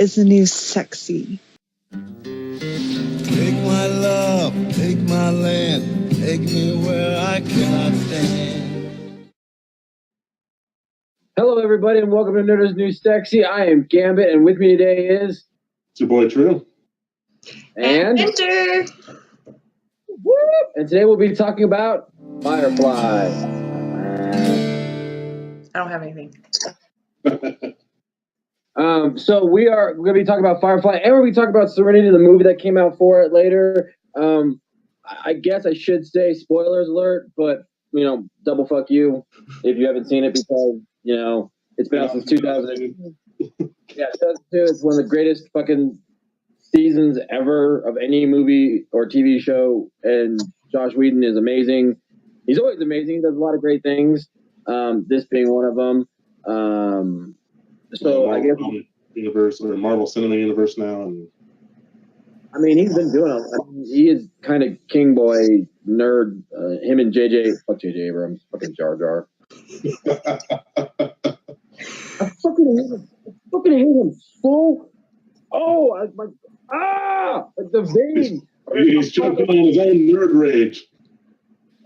is the new sexy. Take my love, take my land, take me where I cannot stand. Hello, everybody, and welcome to Nerdo's New Sexy. I am Gambit, and with me today is... It's your boy, True. And... Enter! And today we'll be talking about Firefly. I don't have anything. So we're going to be talking about Firefly, and we're going to be talking about Serenity, the movie that came out for it later. I guess I should say spoilers alert, but, double fuck you if you haven't seen it because, it's been out since 2000. Yeah, 2002 is one of the greatest fucking seasons ever of any movie or TV show, and Josh Whedon is amazing. He's always amazing. He does a lot of great things, this being one of them. So I guess universe or Marvel Cinema Universe now, and he's been doing it. He is kind of king boy nerd. Him and fuck JJ Abrams, fucking Jar Jar. I fucking hate him so. Oh, the vein. He's choking on his own nerd rage.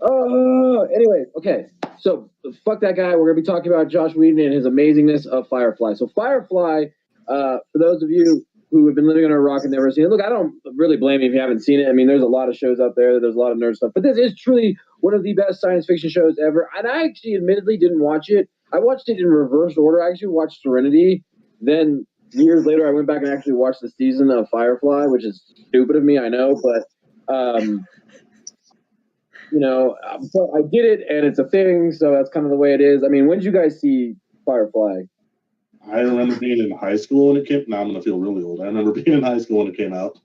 Anyway, okay. So fuck that guy. We're gonna be talking about Josh Whedon and his amazingness of Firefly. So Firefly, for those of you who have been living under a rock and never seen it, look, I don't really blame you if you haven't seen it. There's a lot of shows out there. There's a lot of nerd stuff, but this is truly one of the best science fiction shows ever. And I actually, admittedly, didn't watch it. I watched it in reverse order. I actually watched Serenity. Then years later, I went back and actually watched the season of Firefly, which is stupid of me, I know, but. So I did it, and it's a thing, so that's kind of the way it is. When did you guys see Firefly? I remember being in high school when it came. Now I'm going to feel really old. I remember being in high school when it came out,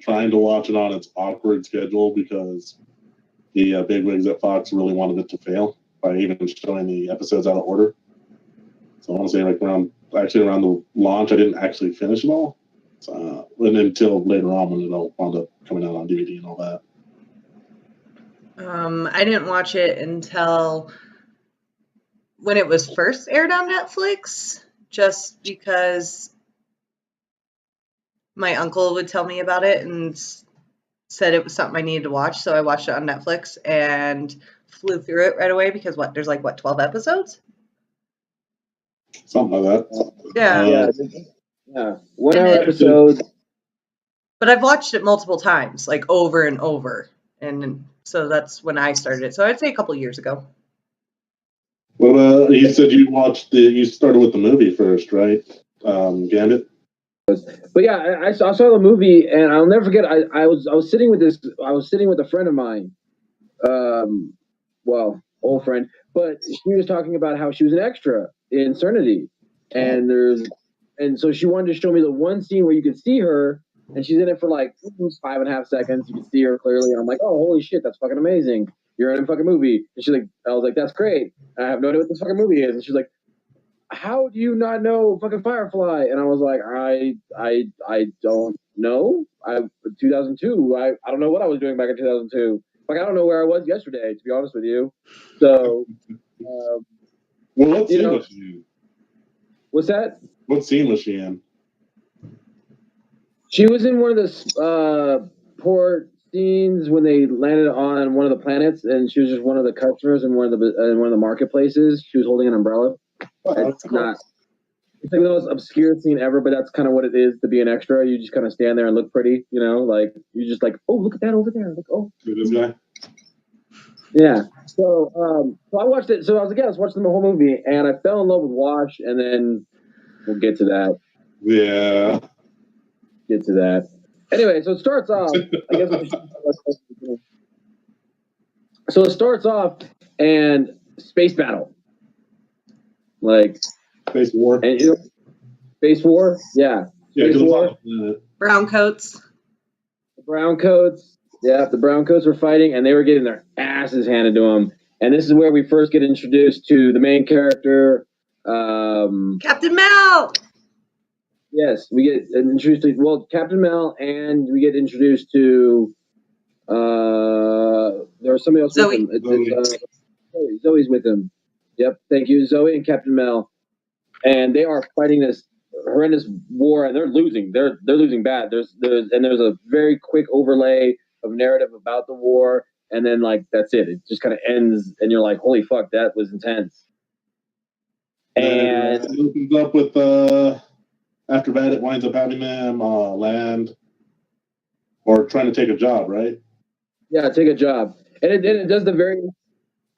trying to watch it on its awkward schedule because the bigwigs at Fox really wanted it to fail by even showing the episodes out of order. So I want to say around the launch, I didn't actually finish it all. And until later on when it all wound up coming out on DVD and all that. I didn't watch it until when it was first aired on Netflix, just because my uncle would tell me about it and said it was something I needed to watch. So I watched it on Netflix and flew through it right away because there's 12 episodes? Something like that. Yeah. 1 hour episodes. But I've watched it multiple times, over and over. And so that's when I started it. So I'd say a couple years ago. Well, you said you started with the movie first, right? Gambit? But yeah, I saw the movie, and I'll never forget. I was sitting with a friend of mine, old friend, but she was talking about how she was an extra in Serenity, and so she wanted to show me the one scene where you could see her, and she's in it for 5.5 seconds. You can see her clearly, and I'm like, oh, holy shit, that's fucking amazing. You're in a fucking movie. And I was like, that's great. I have no idea what this fucking movie is. And she's like, how do you not know fucking Firefly? And I was like, I don't know. 2002. I don't know what I was doing back in 2002. I don't know where I was yesterday, to be honest with you. So, what scene was she in? What's that? What scene was she in? She was in one of the port scenes when they landed on one of the planets, and she was just one of the customers in one of the marketplaces. She was holding an umbrella. It's the most obscure scene ever, but that's kind of what it is to be an extra. You just kind of stand there and look pretty, you just oh, look at that over there. Oh, this guy. Yeah. So I watched it. So I was like, let's watch the whole movie, and I fell in love with Wash, and then we'll get to that. Yeah. Get to that. Anyway, so it starts off. I guess. So it starts off, and space battle, space war. And space war, yeah. Space war. Brown coats. The brown coats. Yeah, the brown coats were fighting, and they were getting their asses handed to them. And this is where we first get introduced to the main character, Captain Mel. Yes, we get introduced to Captain Mel, and we get introduced to there's somebody else Zoe. with him. Zoe's with him. Yep, thank you, Zoe and Captain Mel, and they are fighting this horrendous war, and they're losing. They're losing bad. There's a very quick overlay of narrative about the war, and then like that's it. It just kind of ends, and you're like, holy fuck, that was intense. And it opens up with after that, it winds up having them land or trying to take a job, right? yeah, take a job, and it does the very.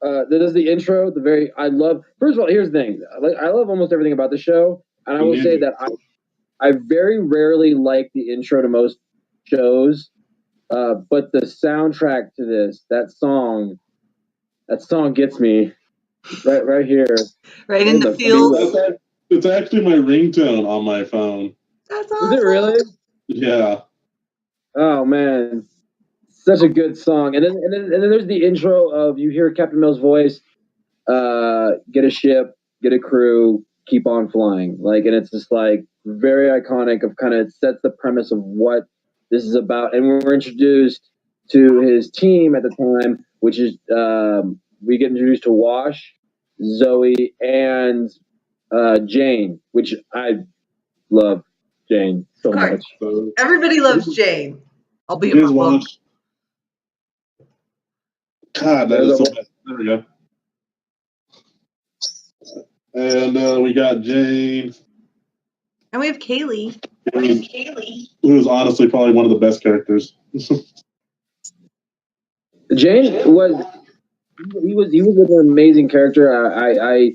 That does the intro. I love. First of all, here's the thing. I love almost everything about the show, and I will say that I very rarely like the intro to most shows, but the soundtrack to this, that song gets me right here. Right in the feels. It's actually my ringtone on my phone. That's awesome. Is it really? Yeah. Oh man, such a good song. And then there's the intro of you hear Captain Mill's voice. Get a ship, get a crew, keep on flying. Like, and it's just like very iconic. Of kind of sets the premise of what this is about. And we're introduced to his team at the time, which is we get introduced to Wash, Zoe, and Jane, which I love Jane so much. So, Everybody loves Jane. I'll be here's a mom. Wash. God, that is so bad. There we go. And we got Jane. And we have Kaylee. Who's honestly probably one of the best characters. Jane was an amazing character. I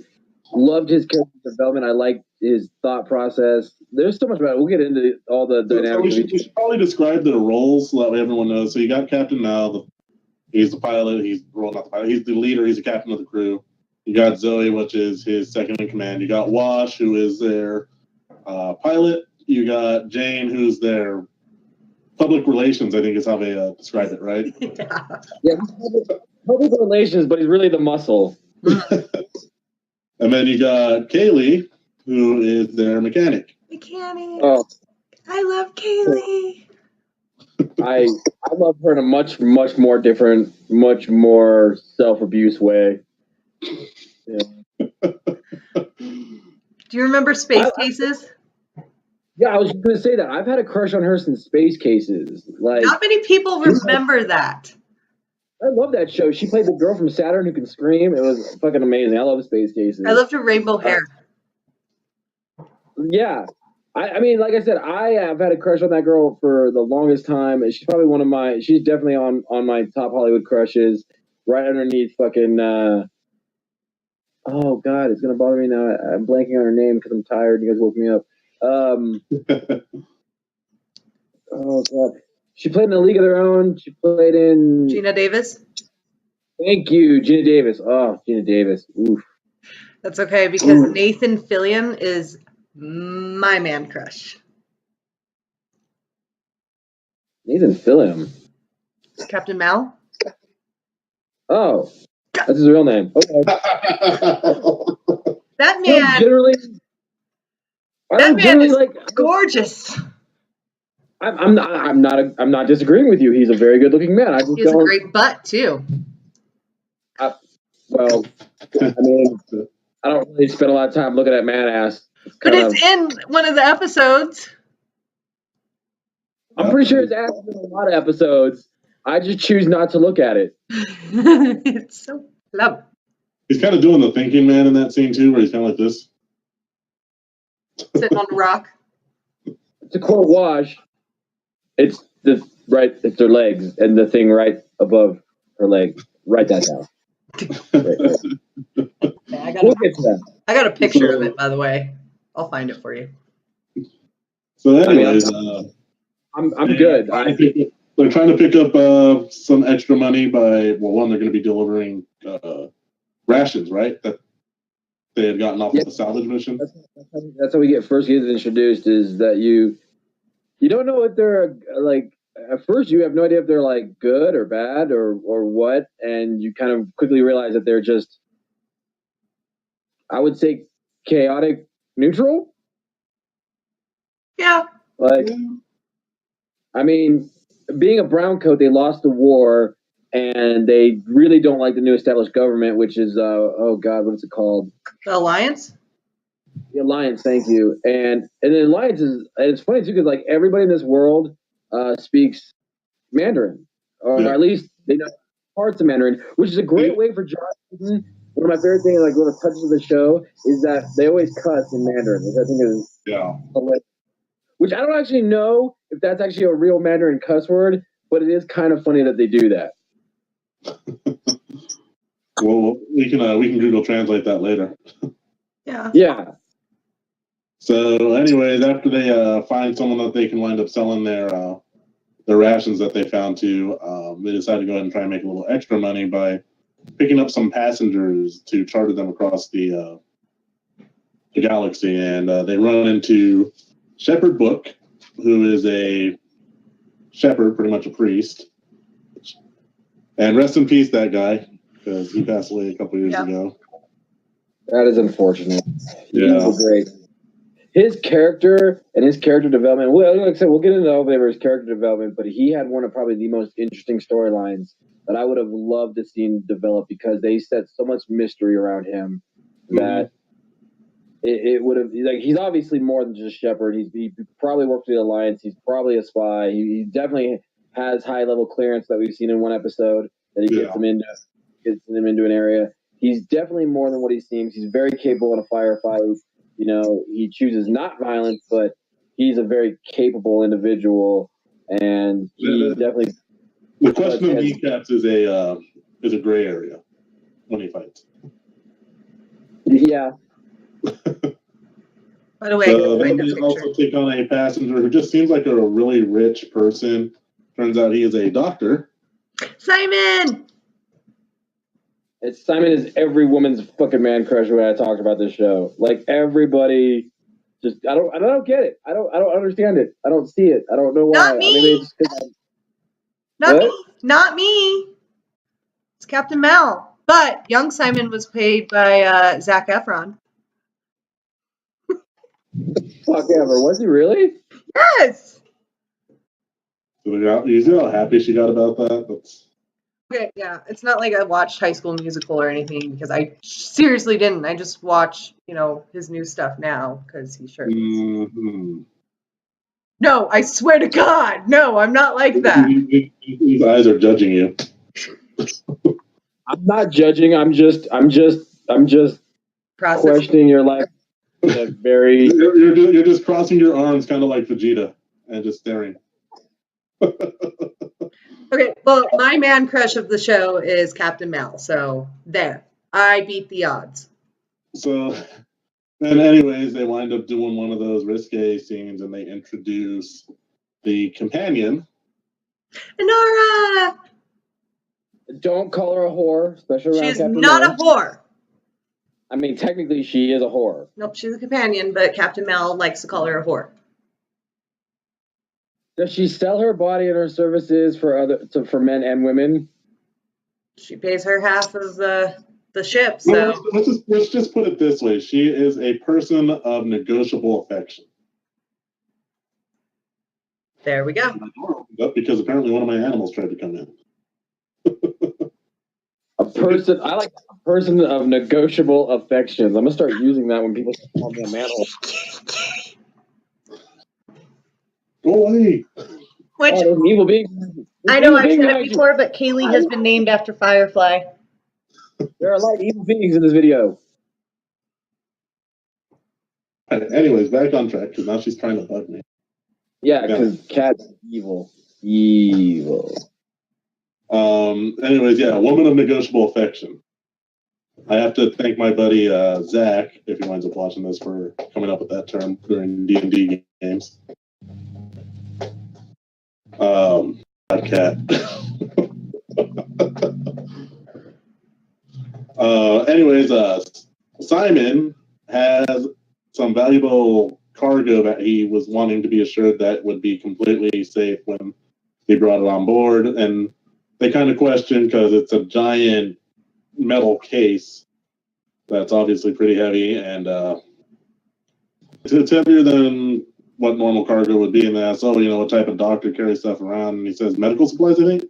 loved his character development. I liked his thought process. There's so much about it. We'll get into all the So dynamics. we should probably describe their roles so that way everyone knows. So you got Captain Mal. He's the pilot. Not the pilot. He's the leader. He's the captain of the crew. You got Zoe, which is his second in command. You got Wash, who is their pilot. You got Jane, who's their public relations, I think is how they describe it, right? Yeah, public relations, but he's really the muscle. And then you got Kaylee, who is their mechanic. Oh, I love Kaylee. I love her in a much more different, much more self-abuse way. Yeah. Do you remember Space Cases? Yeah, I was going to say that. I've had a crush on her since Space Cases. Like, Not many people remember that. I love that show. She played the girl from Saturn who can scream. It was fucking amazing. I love Space Cases. I loved her rainbow hair. Yeah. I mean, like I said, I have had a crush on that girl for the longest time. She's probably she's definitely on my top Hollywood crushes, right underneath fucking, oh God, it's going to bother me now. I'm blanking on her name because I'm tired. You guys woke me up. Oh God. She played in A League of Their Own. She played in Gina Davis? Thank you, Gina Davis. Oh, Gina Davis. Oof. That's okay, because Nathan Fillion is my man crush. Nathan Fillion. Captain Mal? Oh, that's his real name. Okay. That man, I generally is like gorgeous. I'm not disagreeing with you. He's a very good looking man. I just He has a don't. great butt, too. Well, I mean, I don't really spend a lot of time looking at man ass. But it's in one of the episodes. I'm pretty sure his ass is in a lot of episodes. I just choose not to look at it. It's so plump. He's kind of doing the thinking man in that scene too, where he's kind of like this. Sitting on the rock. To quote Wash, it's their legs and the thing right above her legs. Write that down. I We'll get to that. got a picture of it, by the way. I'll find it for you. So anyways, I'm good. they're trying to pick up some extra money by, well, one, they're going to be delivering rations, right? That they had gotten off of the salvage mission. That's how we get introduced, is that you don't know if they're like, at first you have no idea if they're like good or bad or what, and you kind of quickly realize that they're just, I would say, chaotic neutral. Yeah. Like, I mean, being a brown coat, they lost the war, and they really don't like the new established government, which is oh God, what's it called? The Alliance? The Alliance, thank you. And the Alliance is, and it's funny too because like everybody in this world speaks Mandarin, or Yeah. at least they know parts of Mandarin, which is a great way for Josh Whedon. One of my favorite things, like one of the touches of the show, is that they always cuss in Mandarin, which I think is hilarious. Which I don't actually know if that's actually a real Mandarin cuss word, but it is kind of funny that they do that. Well, we can Google translate that later. Yeah. So, anyways, after they find someone that they can wind up selling their rations that they found to, they decide to go ahead and try and make a little extra money by picking up some passengers to charter them across the galaxy. And they run into Shepherd Book, who is a shepherd, pretty much a priest. And rest in peace, that guy, because he passed away a couple years ago. That is unfortunate. Yeah. He was great. His character and his character development, well, like I said, we'll get into all of his character development, but he had one of probably the most interesting storylines that I would have loved to see develop because they set so much mystery around him that it would have, like, he's obviously more than just Shepherd. He probably worked for the Alliance. He's probably a spy. He definitely has high level clearance that we've seen in one episode that he gets him into an area. He's definitely more than what he seems. He's very capable in a firefight. You know, he chooses not violence, but he's a very capable individual, and he definitely. The question of kneecaps is a gray area when he fights. Yeah. By the way, so then they also take on a passenger who just seems like a really rich person. Turns out he is a doctor. Simon. Simon is every woman's fucking man crush when I talked about this show. Like everybody, just I don't get it. I don't understand it. I don't see it. I don't know why. Not me. I mean, maybe it's Not me. It's Captain Mal. But young Simon was played by Zac Efron. Fuck ever. Was he really? Yes. So you see how happy she got about that? That's... Okay, yeah. It's not like I watched High School Musical or anything because I seriously didn't. I just watch, his new stuff now because he's shirtless. Mm-hmm. No, I swear to God, no, I'm not like that. These eyes are judging you. I'm not judging. I'm just questioning your life. Very. You're just crossing your arms, kind of like Vegeta, and just staring. Okay, well, my man crush of the show is Captain Mal, so there. I beat the odds. So, and anyways, they wind up doing one of those risque scenes, and they introduce the companion. Inara! Don't call her a whore, especially around She's Captain not Mal. a whore. I mean, technically, she is a whore. Nope, she's a companion, but Captain Mal likes to call her a whore. Does she sell her body and her services for men and women? She pays her half of the ship, so. Well, let's just put it this way. She is a person of negotiable affection. There we go. Because apparently one of my animals tried to come in. I like a person of negotiable affections. I'm gonna start using that when people call me a manhole. Go away. Which evil being. I know I've said it before, but Kaylee has been named after Firefly. There are a lot of evil beings in this video. Anyways, back on track because now she's trying to bug me. Yeah, because Cat's evil. Evil. Anyways, yeah, a woman of negotiable affection. I have to thank my buddy Zach, if he winds up watching this, for coming up with that term during D&D games. Cat. Anyways, Simon has some valuable cargo that he was wanting to be assured that would be completely safe when he brought it on board, and they kind of question because it's a giant metal case that's obviously pretty heavy, and it's heavier than what normal cargo would be. And they ask, what type of doctor carries stuff around? And he says medical supplies, I think.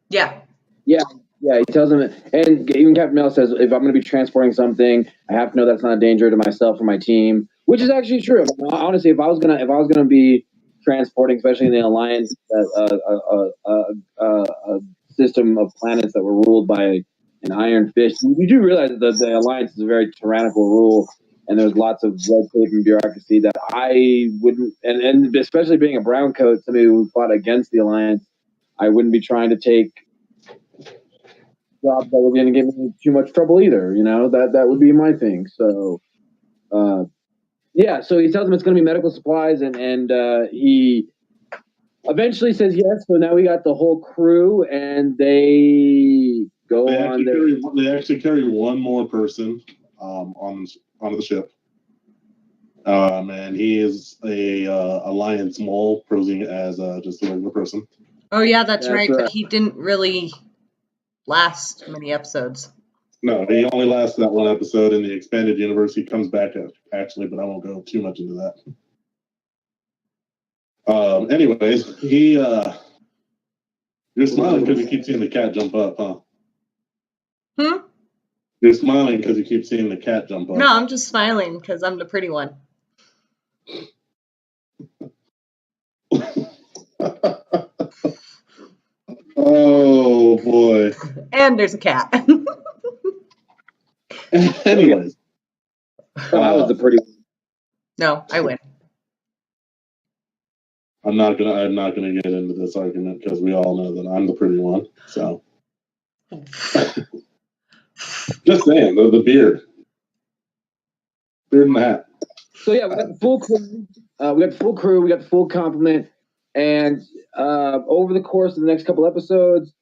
Yeah. Yeah, Yeah, he tells him, and even Captain Mel says, if I'm going to be transporting something, I have to know that's not a danger to myself or my team, which is actually true. Honestly, if I was gonna be transporting, especially in the Alliance, a system of planets that were ruled by an iron fist, you do realize that the Alliance is a very tyrannical rule, and there's lots of red tape and bureaucracy that I wouldn't, and especially being a brown coat, somebody who fought against the Alliance, I wouldn't be trying to take jobs that were going to give me too much trouble either. That would be my thing. So, yeah. So he tells him it's going to be medical supplies, and he eventually says yes. So now we got the whole crew, and they go on. They actually carry one more person onto the ship. And he is a Alliance mole posing as just a regular person. Oh yeah, that's right. But he didn't really last many episodes. No, he only lasted that one episode. In the expanded universe, he comes back actually, but I won't go too much into that. Anyways, you're smiling because you keep seeing the cat jump up, huh? You're smiling because you keep seeing the cat jump up. No, I'm just smiling because I'm the pretty one. Oh boy. And there's a cat. Anyways. I was the pretty one. No, I win. I'm not gonna get into this argument because we all know that I'm the pretty one. So just saying, the beard and the hat. So yeah, we got the full crew. We got the full complement, and over the course of the next couple episodes,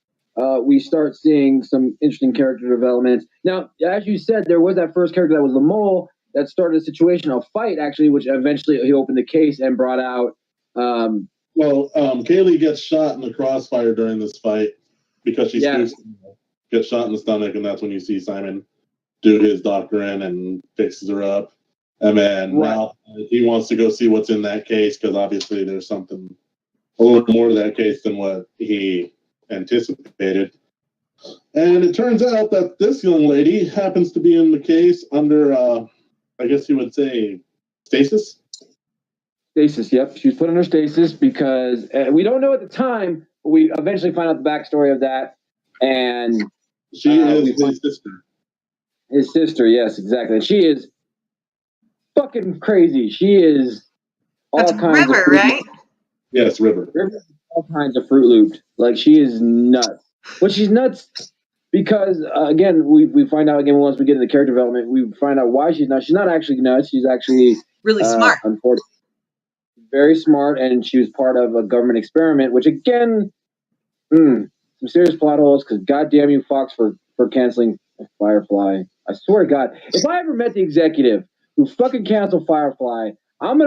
we start seeing some interesting character developments. Now, as you said, there was that first character that was the mole that started a situation, a fight actually, which eventually he opened the case and brought out. Kaylee gets shot in the crossfire during this fight because she gets shot in the stomach, and that's when you see Simon do his doctor in and fixes her up. And then now he wants to go see what's in that case because obviously there's something a little more to that case than what he anticipated. And it turns out that this young lady happens to be in the case under, I guess you would say, stasis? Stasis, yep. She was put under stasis because we don't know at the time, but we eventually find out the backstory of that. And she is his sister. His sister, yes, exactly. And she is fucking crazy. She is all kinds River, of fruit right? Yes, River. River all kinds of Fruit Looped. Like, she is nuts. But she's nuts because, again, we find out again once we get into the character development, we find out why she's nuts. She's not actually nuts. She's actually really smart. Unfortunately, very smart, and she was part of a government experiment, which again, some serious plot holes. Because goddamn you, Fox, for canceling Firefly. I swear to God, if I ever met the executive who fucking canceled Firefly, I'm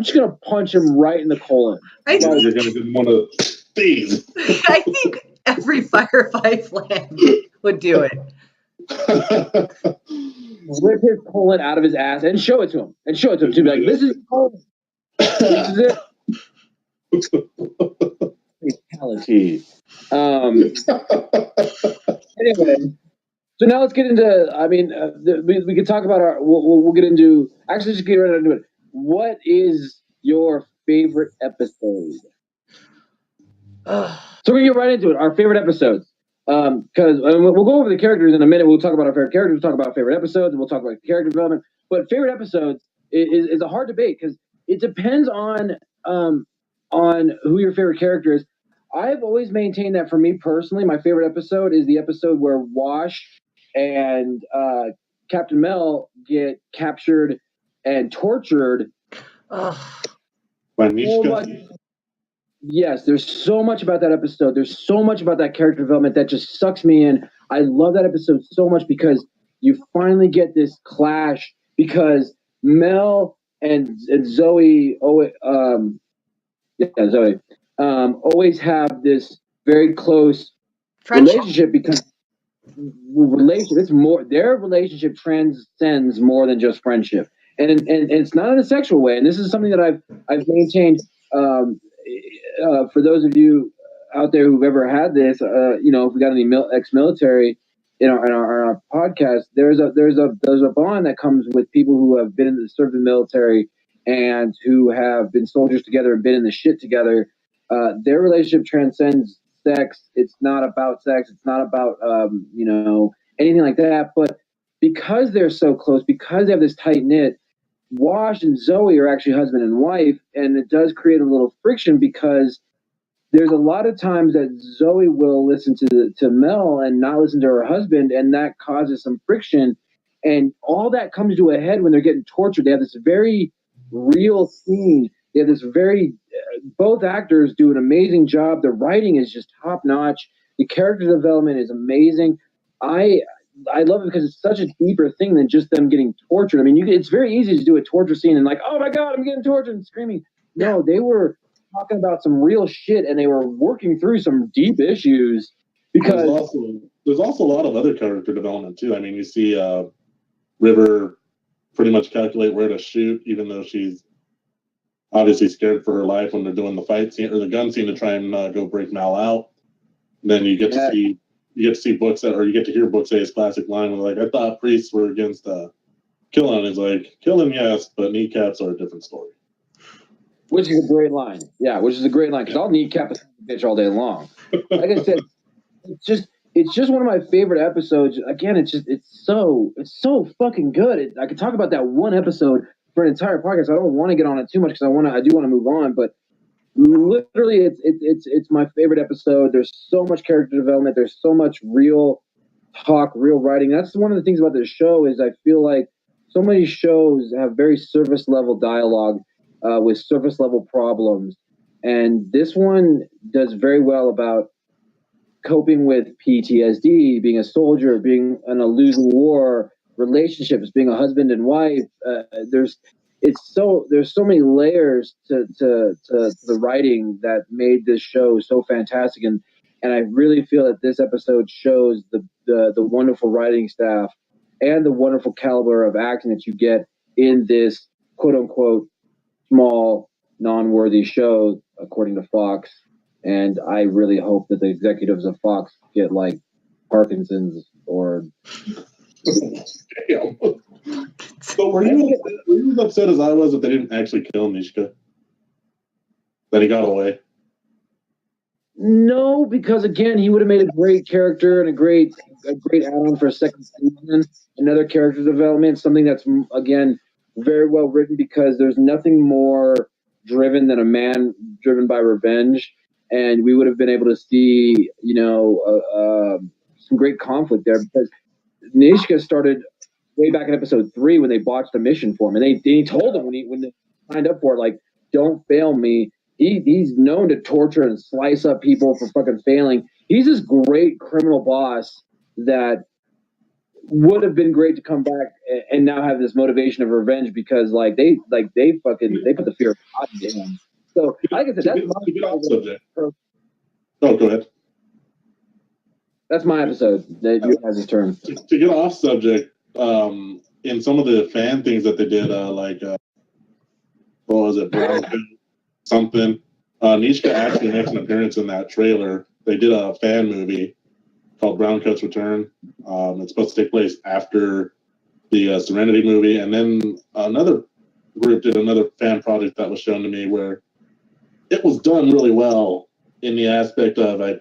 just gonna punch him right in the colon. You're gonna get one of these. I think every Firefly fan would do it. Rip his colon out of his ass and show it to him. To be like, this is colon. This is it. Fatality. Anyway, so now let's get into. I mean, we could talk about our. We'll get into. Actually, just get right into it. What is your favorite episode? So we're gonna get right into it. Our favorite episodes. Because we'll go over the characters in a minute. We'll talk about our favorite characters. We'll talk about favorite episodes, and we'll talk about character development. But favorite episodes is a hard debate because it depends on who your favorite character is. I've always maintained that for me personally, my favorite episode is the episode where Wash and Captain Mel get captured and tortured. Yes, there's so much about that episode. There's so much about that character development that just sucks me in. I love that episode so much because you finally get this clash because Mel and Zoe, always have this very close relationship because it's more. Their relationship transcends more than just friendship, and it's not in a sexual way. And this is something that I've maintained. For those of you out there who've ever had this, if we got any ex-military in our podcast, there's a bond that comes with people who have served in the military and who have been soldiers together and been in the shit together. Their relationship transcends sex. It's not about sex. It's not about anything like that. But because they're so close, because they have this tight knit, Wash and Zoe are actually husband and wife, and it does create a little friction because there's a lot of times that Zoe will listen to Mel and not listen to her husband, and that causes some friction. And all that comes to a head when they're getting tortured. They have this very real scene. They have this both actors do an amazing job. The writing is just top notch. The character development is amazing. I love it because it's such a deeper thing than just them getting tortured. I mean, it's very easy to do a torture scene and like, oh my God, I'm getting tortured and screaming. No, they were talking about some real shit and they were working through some deep issues because there's also a lot of other character development too. I mean, you see River pretty much calculate where to shoot, even though she's obviously scared for her life when they're doing the fight scene or the gun scene to try and go break Mal out. And then you get to see books you get to hear Book say his classic line where like, I thought priests were against killing. It's like, killing, yes, but kneecaps are a different story. Which is a great line. Yeah, which is a great line because I'll kneecap a bitch all day long. Like I said, it's just one of my favorite episodes. Again, it's so fucking good. I could talk about that one episode for an entire podcast. I don't want to get on it too much because I do want to move on, but literally it's my favorite episode. There's so much character development. There's so much real talk, real writing. That's one of the things about this show is I feel like so many shows have very surface level dialogue with surface level problems, and this one does very well about coping with PTSD, being a soldier, being in a losing war, relationships, being a husband and wife. There's so many layers to the writing that made this show so fantastic, and I really feel that this episode shows the wonderful writing staff and the wonderful caliber of acting that you get in this quote unquote small non-worthy show according to Fox. And I really hope that the executives of Fox get like Parkinson's or Damn. So were you as upset as I was that they didn't actually kill Nishka? That he got away? No, because again, he would have made a great character and a great add-on for a second season. Another character development, something that's again very well written because there's nothing more driven than a man driven by revenge, and we would have been able to see some great conflict there because Nishka started way back in episode 3 when they botched a mission for him, and they told him when they signed up for it, like, don't fail me. He's known to torture and slice up people for fucking failing. He's this great criminal boss that would have been great to come back and now have this motivation of revenge because they put the fear of God into him. So like I said, that's my off subject. Oh, go ahead. That's my episode. That you guys' turn. To get off subject, in some of the fan things that they did, what was it, Brown something? Nishka actually makes an appearance in that trailer. They did a fan movie called Brown Coat's Return. It's supposed to take place after the Serenity movie, and then another group did another fan project that was shown to me where it was done really well in the aspect of I'm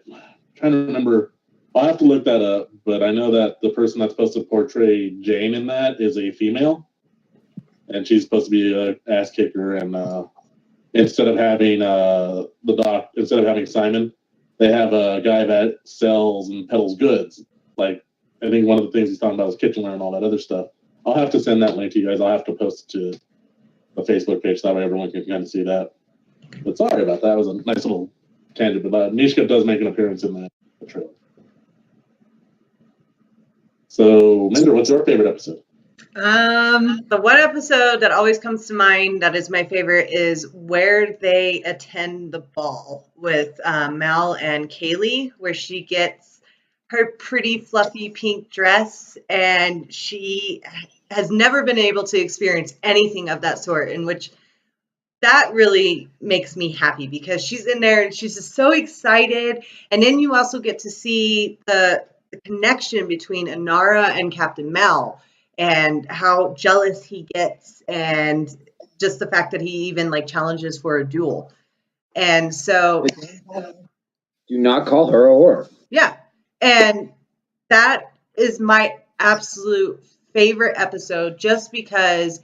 trying to remember. I'll have to look that up, but I know that the person that's supposed to portray Jane in that is a female, and she's supposed to be an ass kicker. And instead of having Simon, they have a guy that sells and peddles goods. Like, I think one of the things he's talking about is kitchenware and all that other stuff. I'll have to send that link to you guys. I'll have to post it to the Facebook page so that way everyone can kind of see that. But sorry about that. It was a nice little tangent. But Nishka does make an appearance in that trailer. So, Minder, what's your favorite episode? The one episode that always comes to mind that is my favorite is where they attend the ball with Mal and Kaylee, where she gets her pretty fluffy pink dress, and she has never been able to experience anything of that sort, in which that really makes me happy because she's in there and she's just so excited. And then you also get to see the connection between Inara and Captain Mel and how jealous he gets, and just the fact that he even like challenges for a duel. And so, Do not call her a whore. yeah. And that is my absolute favorite episode just because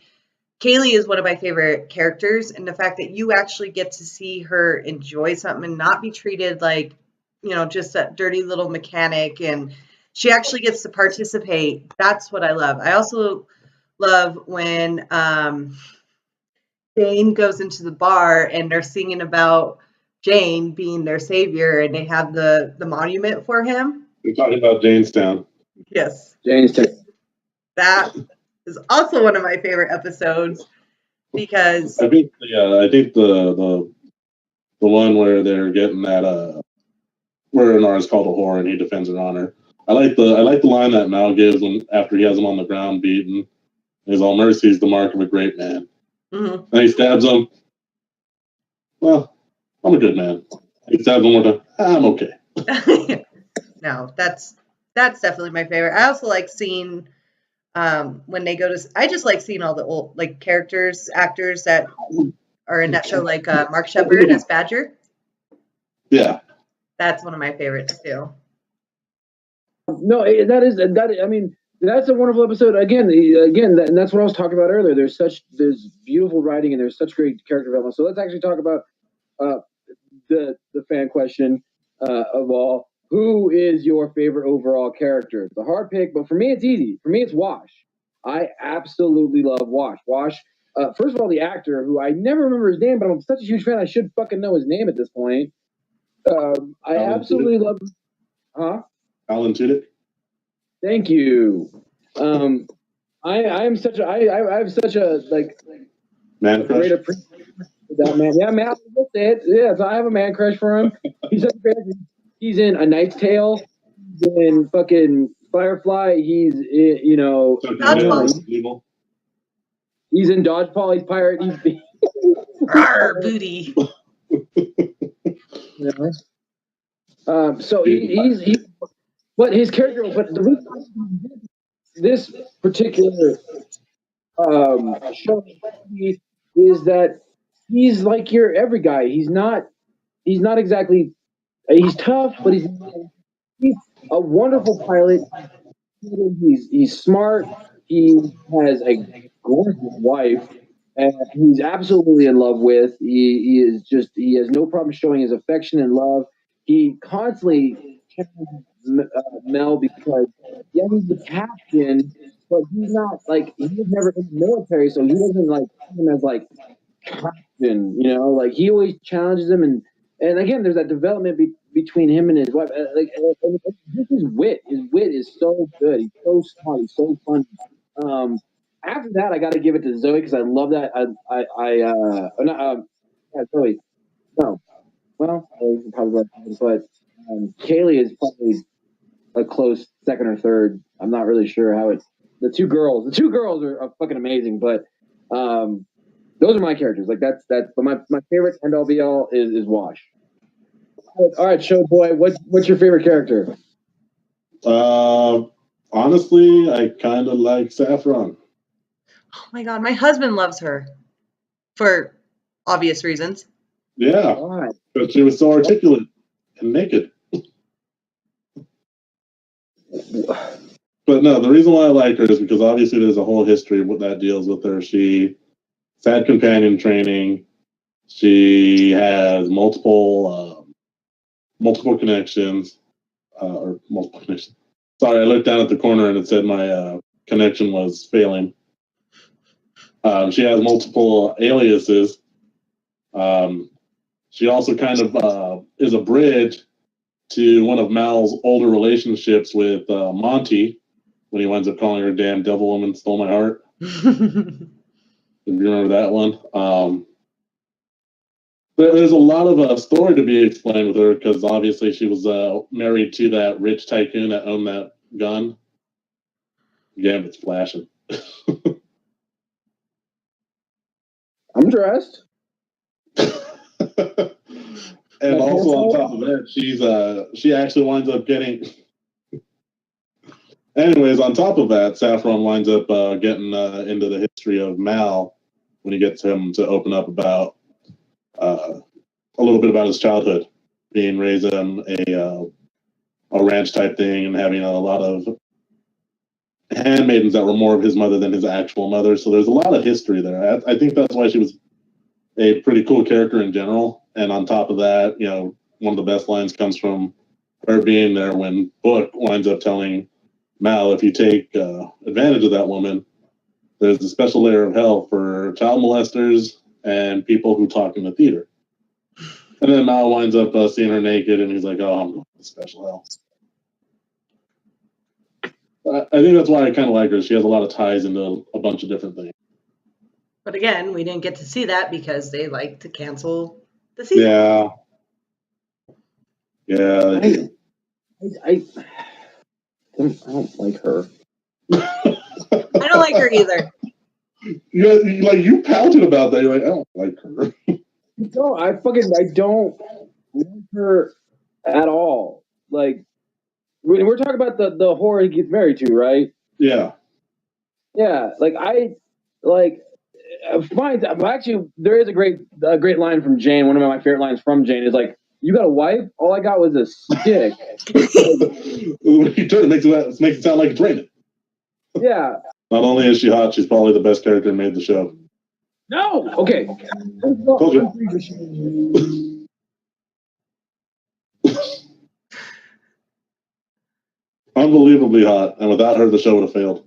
Kaylee is one of my favorite characters, and the fact that you actually get to see her enjoy something and not be treated like, just that dirty little mechanic, and she actually gets to participate. That's what I love. I also love when Jane goes into the bar and they're singing about Jane being their savior, and they have the monument for him. We're talking about Janestown. Yes, Janestown. that is also one of my favorite episodes because I think the one where they're getting that where Inara's called a whore and he defends her honor. I like the line that Mal gives when after he has him on the ground beaten. He's all mercy is the mark of a great man. Mhm. And he stabs him. Well, I'm a good man. He stabs him one more time. I'm okay. No, that's definitely my favorite. I also like seeing when they go to. I just like seeing all the old like actors that are in that show, like Mark Shepard as Badger. Yeah. That's one of my favorites too. No, that. I mean, that's a wonderful episode. Again, and that's what I was talking about earlier. There's beautiful writing and there's such great character development. So let's actually talk about the fan question of all. Who is your favorite overall character? The hard pick, but for me it's easy. For me it's Wash. I absolutely love Wash. Wash. First of all, the actor who I never remember his name, but I'm such a huge fan I should fucking know his name at this point. I absolutely love. Huh? Alan Tudyk. Thank you. I have such a like Man crush. great appreciation for that man. Yeah, man, I'll say it. Yes, I have a man crush for him. He's such a great actor. He's in A Knight's Tale. He's in fucking Firefly. He's Dodgeball. He's in Dodgeball. He's pirate. He's Arr, booty. So he's but his character. But the reason this particular show is that he's like your every guy. He's not exactly. He's tough, but he's a wonderful pilot. He's smart. He has a gorgeous wife, and he's absolutely in love with. He has no problem showing his affection and love. He constantly challenges Mel because he's the captain, but he's not like he was never in the military, so he doesn't like see him as like captain. Like he always challenges him, and again, there's that development between him and his wife. Just his wit. His wit is so good. He's so smart. He's so funny. After that, I got to give it to Zoe because I love that. Zoe. No. Well, probably right, but Kaylee is probably a close second or third. I'm not really sure how it's. The two girls are fucking amazing, but those are my characters. Like that's. But my favorite end all be all is Wash. All right, show boy. What's your favorite character? Honestly, I kind of like Saffron. Oh my god, my husband loves her for obvious reasons. Yeah, Why? but she was so articulate and naked. But no, the reason why I like her is because obviously there's a whole history of what that deals with her. She had companion training. She has multiple connections, or multiple connections. Sorry, I looked down at the corner and it said my connection was failing. She has multiple aliases. She also kind of is a bridge to one of Mal's older relationships with Monty, when he winds up calling her "damn devil woman stole my heart." If you remember that one. There's a lot of story to be explained with her because obviously she was married to that rich tycoon that owned that gun. Gambit's flashing. I'm dressed. And also on top of that, she actually winds up getting. Anyways, on top of that, Saffron winds up getting into the history of Mal when he gets him to open up about a little bit about his childhood, being raised in a ranch type thing and having a lot of handmaidens that were more of his mother than his actual mother. So there's a lot of history there. I think that's why she was a pretty cool character in general. And on top of that, one of the best lines comes from her being there when Book winds up telling Mal, if you take advantage of that woman, there's a special layer of hell for child molesters and people who talk in the theater. And then Mal winds up seeing her naked, and he's like, oh, I'm going to the special hell. I think that's why I kind of like her. She has a lot of ties into a bunch of different things. But again, we didn't get to see that because they like to cancel the season. Yeah. I don't like her. I don't like her either. You pouted about that. You're like, I don't like her. No, I don't like her at all. Like, we're talking about the whore he gets married to, right? Yeah. Yeah. Fine. Actually, there is a great line from Jane. One of my favorite lines from Jane is like, "You got a wife? All I got was a stick." You turn it makes it sound like it's raining. Yeah. Not only is she hot, she's probably the best character who made the show. No. Okay. Told you. Unbelievably hot, and without her, the show would have failed.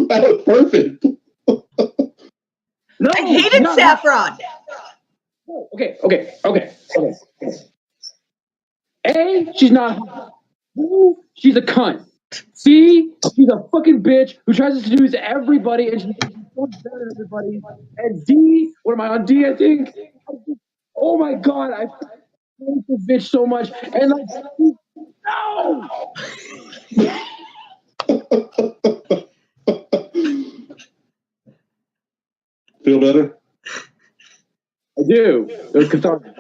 That was perfect. No, I hated Saffron. Okay. A, she's not hot. B, she's a cunt. C, she's a fucking bitch who tries to seduce everybody and she's so better than everybody. And D, what am I on D, I think? Oh my god, I hate this bitch so much. And like, no! Feel better? I do. It was cathartic.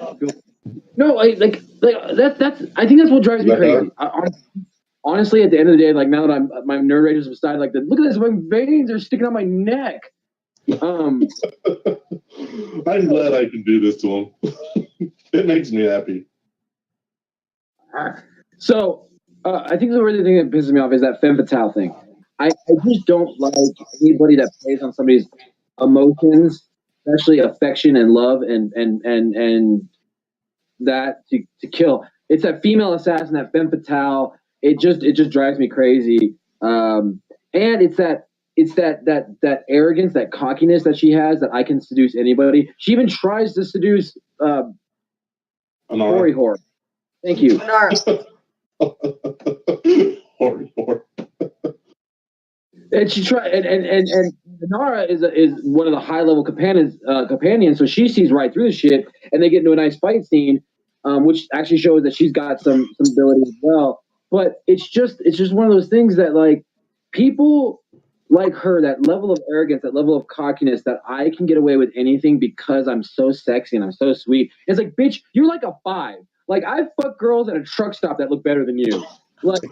No, like that's. I think that's what drives me crazy. Honestly, at the end of the day, like now that my nerd rage is aside, like look at this, my veins are sticking out my neck. I'm glad I can do this to him. It makes me happy. So I think the really thing that pisses me off is that femme fatale thing. I just don't like anybody that plays on somebody's emotions, especially affection and love and that to kill. It's that female assassin, that femme fatale. It just drives me crazy. And it's that arrogance, that cockiness that she has, that I can seduce anybody. She even tries to seduce Hori Hor. Thank you. Hori Hor. And she tried, and Nara is one of the high level companions. So she sees right through the shit, and they get into a nice fight scene, which actually shows that she's got some ability as well. But it's just one of those things that like people like her, that level of arrogance, that level of cockiness, that I can get away with anything because I'm so sexy and I'm so sweet. It's like, bitch, you're like a 5. Like I fuck girls at a truck stop that look better than you. Like.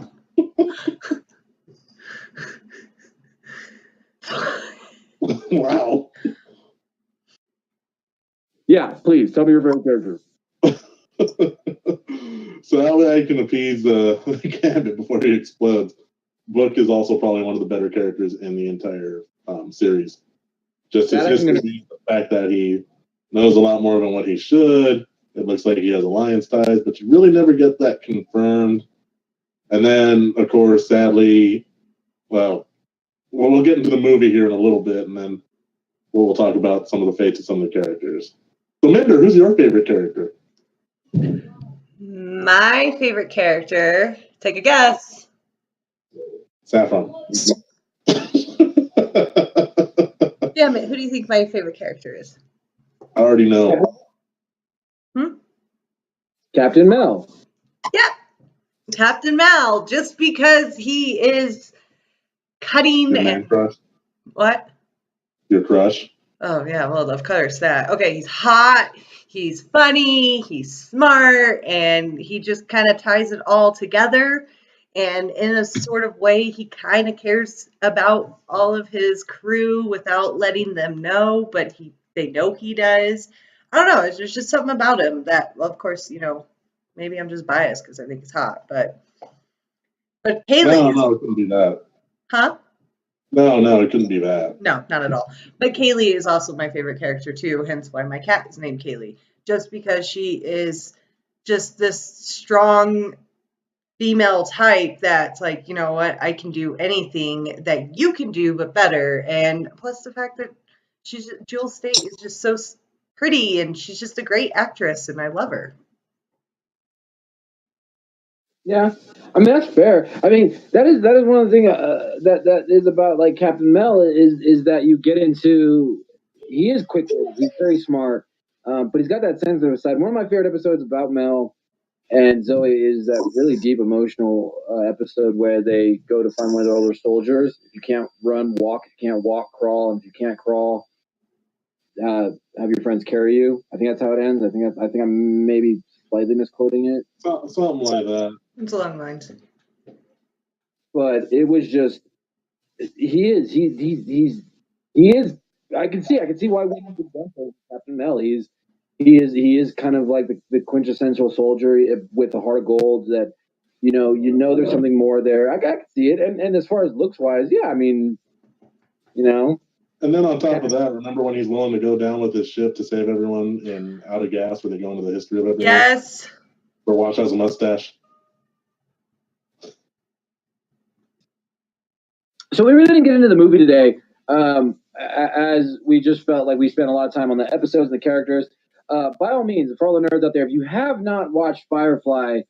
Wow. Yeah, please tell me your favorite character. So that way I can appease the Gambit before he explodes. Book is also probably one of the better characters in the entire series. Just his history, the fact that he knows a lot more than what he should. It looks like he has alliance ties, but you really never get that confirmed. And then, of course, sadly, well, we'll get into the movie here in a little bit, and then we'll talk about some of the fates of some of the characters. So, Minder, who's your favorite character? My favorite character, take a guess. Saffron. Damn it, who do you think my favorite character is? I already know. Captain Mel. Yeah, Captain Mal, just because he is cutting Your man crush? What? Your crush? Oh, yeah, well, of course that. Okay, he's hot, he's funny, he's smart, and he just kind of ties it all together. And in a sort of way, he kind of cares about all of his crew without letting them know, but they know he does. I don't know, there's just something about him that, well, of course, maybe I'm just biased because I think he's hot, but Kaylee No, it couldn't be that. huh? No, it couldn't be that. No, not at all. But Kaylee is also my favorite character too, hence why my cat is named Kaylee. Just because she is just this strong female type that's like, you know what, I can do anything that you can do, but better. And plus the fact that Jewel State is just so pretty and she's just a great actress and I love her. Yeah, I mean that's fair. I mean that is one of the things that is about like Captain Mel is that you get into. He is quick. He's very smart, but he's got that sensitive side. One of my favorite episodes about Mel and Zoe is that really deep emotional episode where they go to find one of their older soldiers. If you can't run, walk. If you can't walk, crawl. And if you can't crawl, have your friends carry you. I think that's how it ends. I think I'm maybe slightly misquoting it. Something like that. It's along the lines. But it was just he is I can see why we have to Captain Mel. He is kind of like the quintessential soldier with the heart of gold that you know there's something more there. I can see it. And as far as looks wise, yeah, I mean, And then on top of that, remember when he's willing to go down with his ship to save everyone in Out of Gas, where they go into the history of everything? Yes. Where Watch has a mustache. So we really didn't get into the movie today, as we just felt like we spent a lot of time on the episodes and the characters. By all means, for all the nerds out there, if you have not watched Firefly,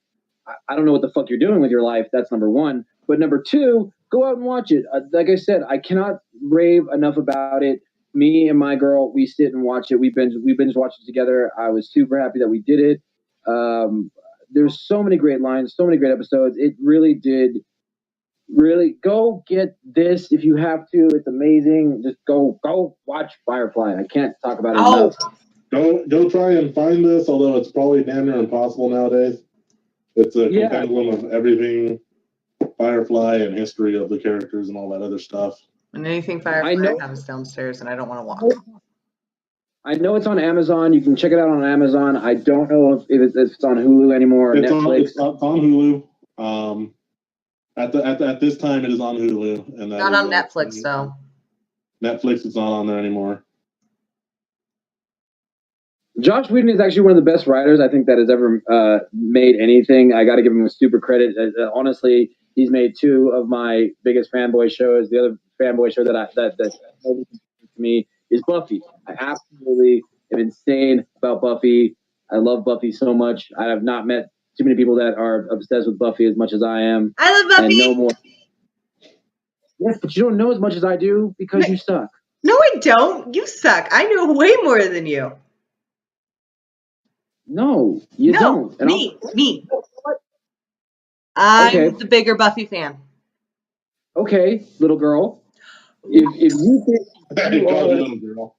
I don't know what the fuck you're doing with your life. That's number one. But number two, go out and watch it. Like I said, I cannot rave enough about it. Me and my girl, we sit and watch it. We binge watch it together. I was super happy that we did it. There's so many great lines, so many great episodes. It really did. Really, go get this if you have to. It's amazing. Just go watch Firefly. I can't talk about it enough. Go try and find this, although it's probably damn near impossible nowadays. It's a compendium of everything Firefly and history of the characters and all that other stuff. And anything Firefly comes downstairs and I don't want to walk. I know it's on Amazon. You can check it out on Amazon. I don't know if it's on Hulu anymore or Netflix. It's on Hulu. At this time, it is on Hulu. And not on Netflix, though. Netflix is not on there anymore. Josh Whedon is actually one of the best writers I think that has ever made anything. I got to give him a super credit. Honestly, he's made two of my biggest fanboy shows. The other fanboy show that to me is Buffy. I absolutely am insane about Buffy. I love Buffy so much. I have not met too many people that are obsessed with Buffy as much as I am. I love Buffy. And no more. Yes, but you don't know as much as I do because you suck. No, I don't. You suck. I know way more than you. No, you don't. And Me. I'm the bigger Buffy fan. Okay, little girl. If you think you are, little girl.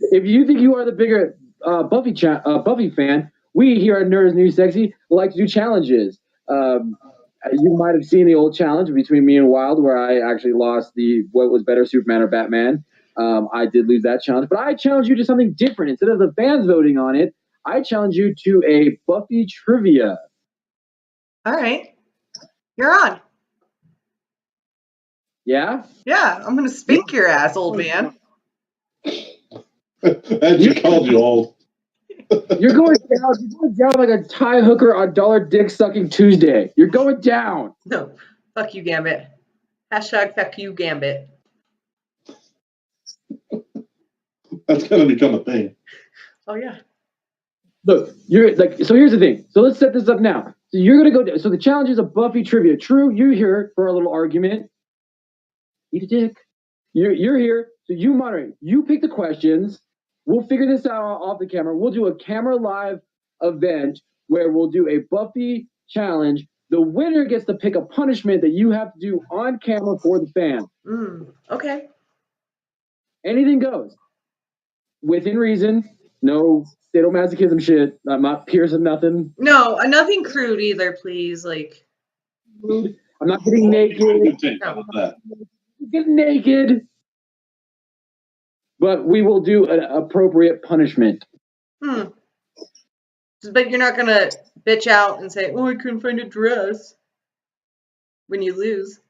if you think you are the bigger Buffy fan, we here at Nerds New Sexy like to do challenges. You might have seen the old challenge between me and Wild, where I actually lost what was better, Superman or Batman. I did lose that challenge, but I challenge you to something different. Instead of the fans voting on it, I challenge you to a Buffy trivia. All right. You're on. Yeah? Yeah, I'm going to spank your ass, old man. And you called you old. You're going down like a tie hooker on Dollar Dick Sucking Tuesday. You're going down. No. Fuck you, Gambit. Hashtag fuck you, Gambit. That's going to become a thing. Oh, yeah. Look, so here's the thing. So let's set this up now. So you're going to go down. So the challenge is a Buffy trivia. True, you're here for a little argument. Eat a dick. You're here, so you moderate. You pick the questions. We'll figure this out off the camera. We'll do a camera live event where we'll do a Buffy challenge. The winner gets to pick a punishment that you have to do on camera for the fan. Okay. Anything goes. Within reason. No sadomasochism shit. I'm not piercing nothing. No, nothing crude either, please. Like, I'm not getting naked. Good take about that. Get naked. But we will do an appropriate punishment. But you're not gonna bitch out and say, "Oh, I couldn't find a dress," when you lose.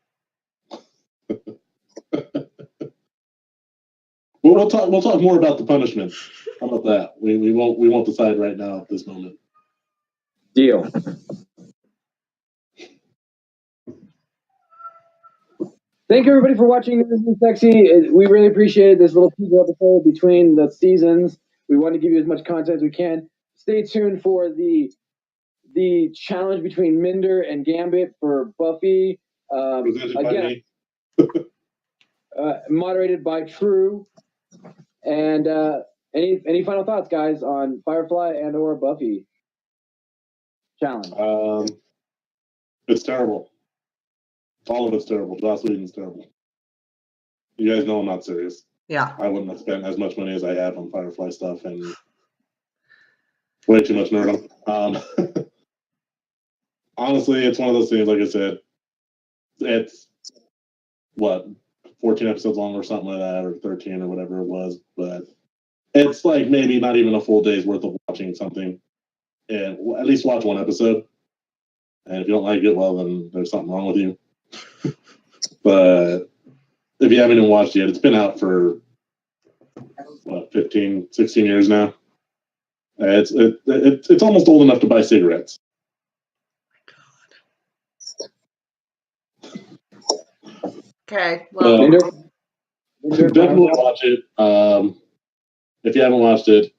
We'll talk more about the punishment. How about that? We won't decide right now at this moment. Deal. Thank you, everybody, for watching This Is Sexy. We really appreciate this little teaser episode between the seasons. We want to give you as much content as we can. Stay tuned for the challenge between Minder and Gambit for Buffy. Presented by Again, me. moderated by True. And any final thoughts, guys, on Firefly and or Buffy challenge? It's terrible. All of it's terrible. Joss Whedon's terrible. You guys know I'm not serious. Yeah. I wouldn't have spent as much money as I have on Firefly stuff and way too much nerdom. Honestly, it's one of those things, like I said, it's, 14 episodes long or something like that, or 13 or whatever it was, but it's like maybe not even a full day's worth of watching something. And at least watch one episode. And if you don't like it, well, then there's something wrong with you. But if you haven't even watched it yet, it's been out for 15, 16 years now. It's almost old enough to buy cigarettes. Okay. Well, Definitely watch it. If you haven't watched it,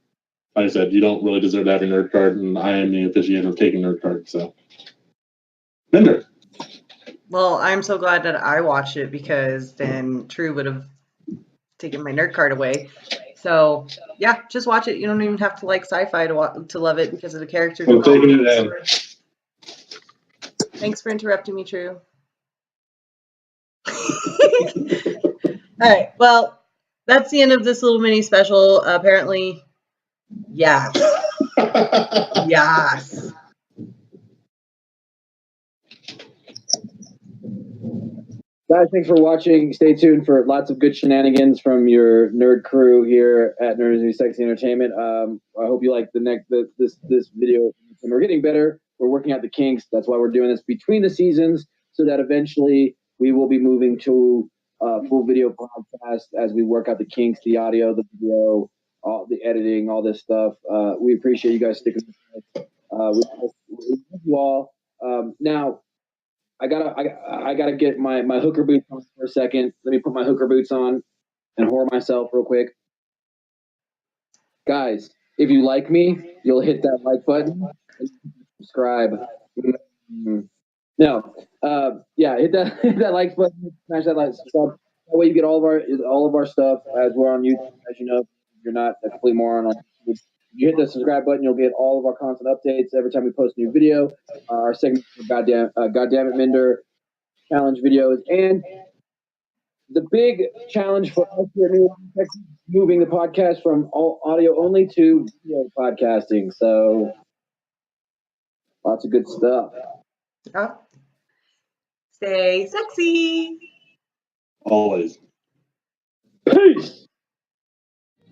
like I said, you don't really deserve to have your nerd card, and I am the officiator of taking nerd card. So, Minder. well, I'm so glad that I watched it because then True would have taken my nerd card away. So yeah, just watch it. You don't even have to like sci-fi to love it because of the characters. I'm taking it in. Thanks for interrupting me, True. All right. Well, that's the end of this little mini special. Apparently, yes. Yes. Guys, thanks for watching. Stay tuned for lots of good shenanigans from your nerd crew here at Nerds New Sexy Entertainment. I hope you like this video. And we're getting better. We're working out the kinks. That's why we're doing this between the seasons, so that eventually we will be moving to full video podcast as we work out the kinks, the audio, the video, all the editing, all this stuff. We appreciate you guys sticking with us. We love you all. Now, I gotta get my hooker boots on for a second. Let me put my hooker boots on and whore myself real quick. Guys, if you like me, you'll hit that like button and subscribe. No, hit that like button, smash that like subscribe. That way you get all of our stuff as we're on YouTube. As you know, if you're not a complete moron on YouTube. You hit the subscribe button, you'll get all of our constant updates every time we post a new video. Our segment for Goddamn It Minder challenge videos, and the big challenge for us here at New Texas, moving the podcast from all audio only to video podcasting. So lots of good stuff. Oh. Stay sexy. Always. Peace.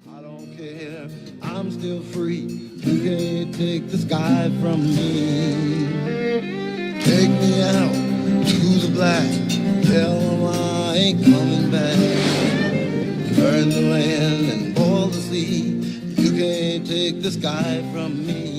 I don't care, I'm still free. You can't take the sky from me. Take me out to the black. Tell them I ain't coming back. Burn the land and boil the sea. You can't take the sky from me.